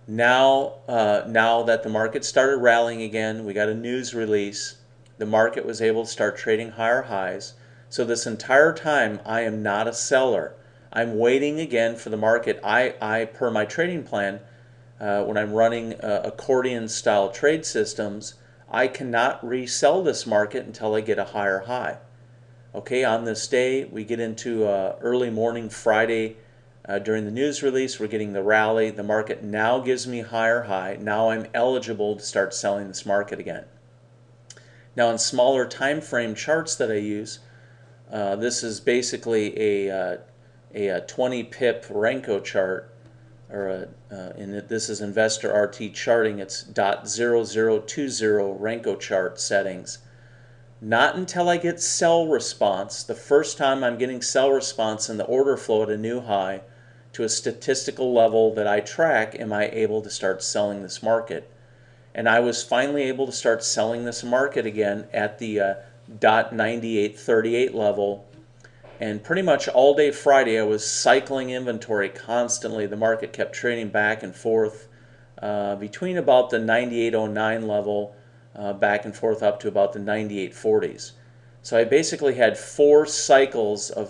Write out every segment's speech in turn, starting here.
Now that the market started rallying again, we got a news release. The market was able to start trading higher highs. So this entire time, I am not a seller. I'm waiting again for the market. Per my trading plan, when I'm running accordion style trade systems, I cannot resell this market until I get a higher high. Okay, on this day, we get into early morning Friday during the news release. We're getting the rally. The market now gives me higher high. Now I'm eligible to start selling this market again. Now, in smaller time frame charts that I use, this is basically a 20 pip Renko chart, or this is Investor RT charting. It's .0020 Renko chart settings. Not until I get sell response, the first time I'm getting sell response in the order flow at a new high to a statistical level that I track, am I able to start selling this market. And I was finally able to start selling this market again at the .9838 level. And pretty much all day Friday I was cycling inventory constantly. The market kept trading back and forth between about the 9809 level back and forth up to about the 9840s. So I basically had 4 cycles of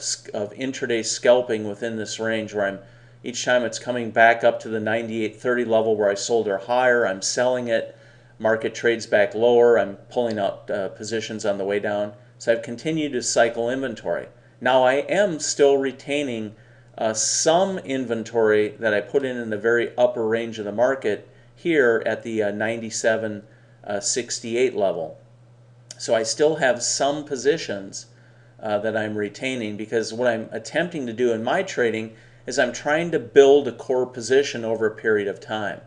intraday scalping within this range where each time it's coming back up to the 9830 level where I sold or higher, I'm selling it. Market trades back lower, I'm pulling out positions on the way down. So I've continued to cycle inventory. Now I am still retaining some inventory that I put in the very upper range of the market here at the 9768 level. So I still have some positions that I'm retaining, because what I'm attempting to do in my trading is I'm trying to build a core position over a period of time.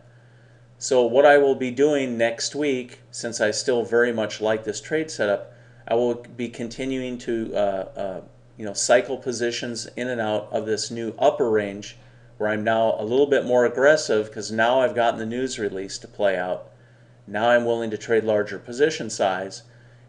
So what I will be doing next week, since I still very much like this trade setup, I will be continuing to cycle positions in and out of this new upper range, where I'm now a little bit more aggressive because now I've gotten the news release to play out. Now I'm willing to trade larger position size.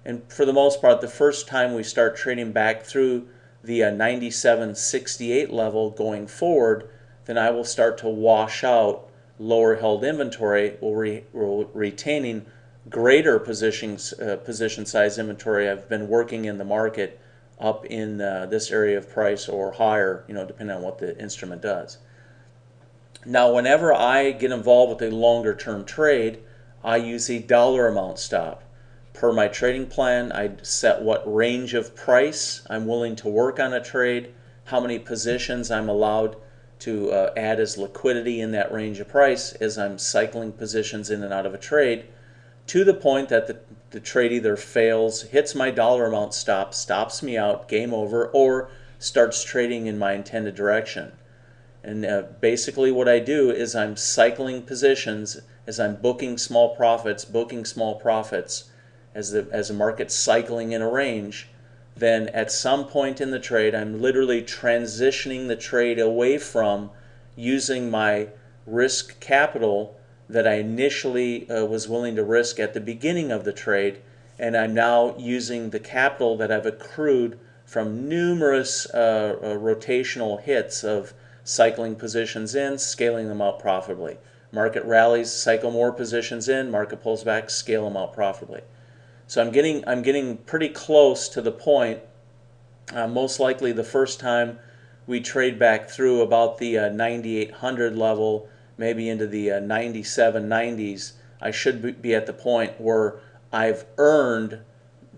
And for the most part, the first time we start trading back through the 9768 level going forward, then I will start to wash out lower held inventory while retaining greater position size inventory I've been working in the market up in this area of price or higher, depending on what the instrument does. Now, whenever I get involved with a longer term trade, I use a dollar amount stop. Per my trading plan, I set what range of price I'm willing to work on a trade, how many positions I'm allowed to add as liquidity in that range of price as I'm cycling positions in and out of a trade, to the point that the trade either fails, hits my dollar amount stop, stops me out, game over, or starts trading in my intended direction. And basically what I do is I'm cycling positions as I'm booking small profits as the market's cycling in a range. Then at some point in the trade, I'm literally transitioning the trade away from using my risk capital that I initially was willing to risk at the beginning of the trade, and I'm now using the capital that I've accrued from numerous rotational hits of cycling positions in, scaling them out profitably. Market rallies, cycle more positions in, market pulls back, scale them out profitably. So I'm getting pretty close to the point. Most likely the first time we trade back through about the 9800 level, maybe into the 9790s, I should be at the point where I've earned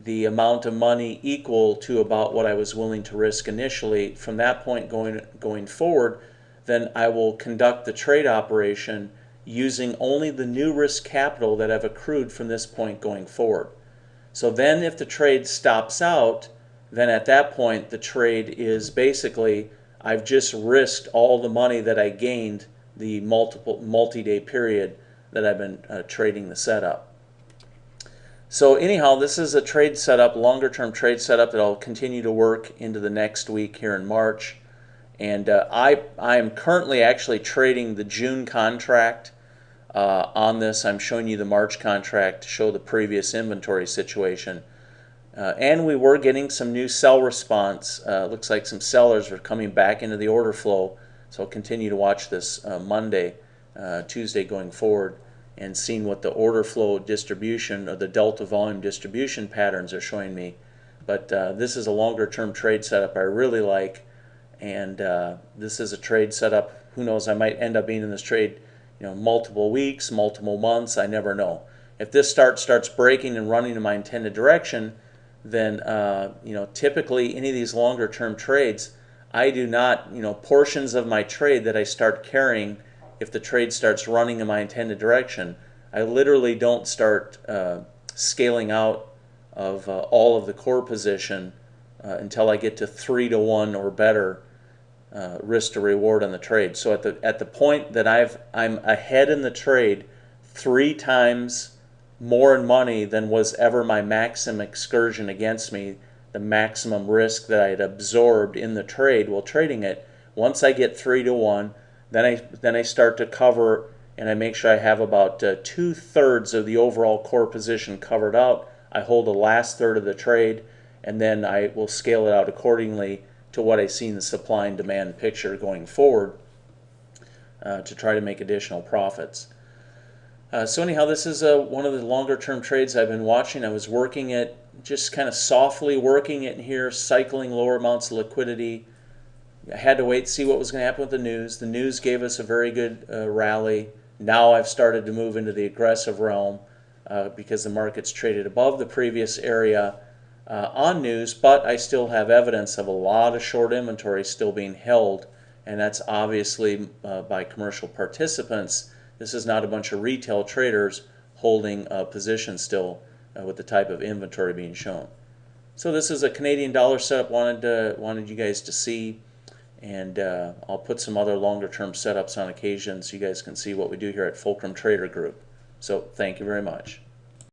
the amount of money equal to about what I was willing to risk initially. From that point going forward, then I will conduct the trade operation using only the new risk capital that I've accrued from this point going forward. So then if the trade stops out, then at that point the trade is basically, I've just risked all the money that I gained the multi-day period that I've been trading the setup. So anyhow, this is a trade setup, longer term trade setup that I'll continue to work into the next week here in March. And I am currently actually trading the June contract. On this, I'm showing you the March contract to show the previous inventory situation. And we were getting some new sell response. Looks like some sellers were coming back into the order flow. So I'll continue to watch this Monday Tuesday going forward, and seeing what the order flow distribution or the delta volume distribution patterns are showing me. But this is a longer term trade setup I really like, and this is a trade setup. Who knows, I might end up being in this trade multiple weeks, multiple months, I never know. If this starts breaking and running in my intended direction, then typically any of these longer term trades, I do not, portions of my trade that I start carrying, if the trade starts running in my intended direction, I literally don't start scaling out of all of the core position until I get to 3-to-1 or better risk to reward on the trade. So at the point that I'm ahead in the trade 3 times more in money than was ever my maximum excursion against me, the maximum risk that I had absorbed in the trade while trading it. Once I get 3-to-1, then I start to cover, and I make sure I have about 2/3 of the overall core position covered out. I hold the last third of the trade, and then I will scale it out accordingly to what I see in the supply and demand picture going forward to try to make additional profits. So anyhow, this is one of the longer term trades I've been watching. I was working it, just kind of softly working it in here, cycling lower amounts of liquidity. I had to wait to see what was going to happen with the news. The news gave us a very good rally. Now I've started to move into the aggressive realm because the market's traded above the previous area on news, but I still have evidence of a lot of short inventory still being held, and that's obviously by commercial participants. This is not a bunch of retail traders holding positions still with the type of inventory being shown. So this is a Canadian dollar setup wanted you guys to see, and I'll put some other longer term setups on occasion so you guys can see what we do here at FulcrumTrader Group. So thank you very much.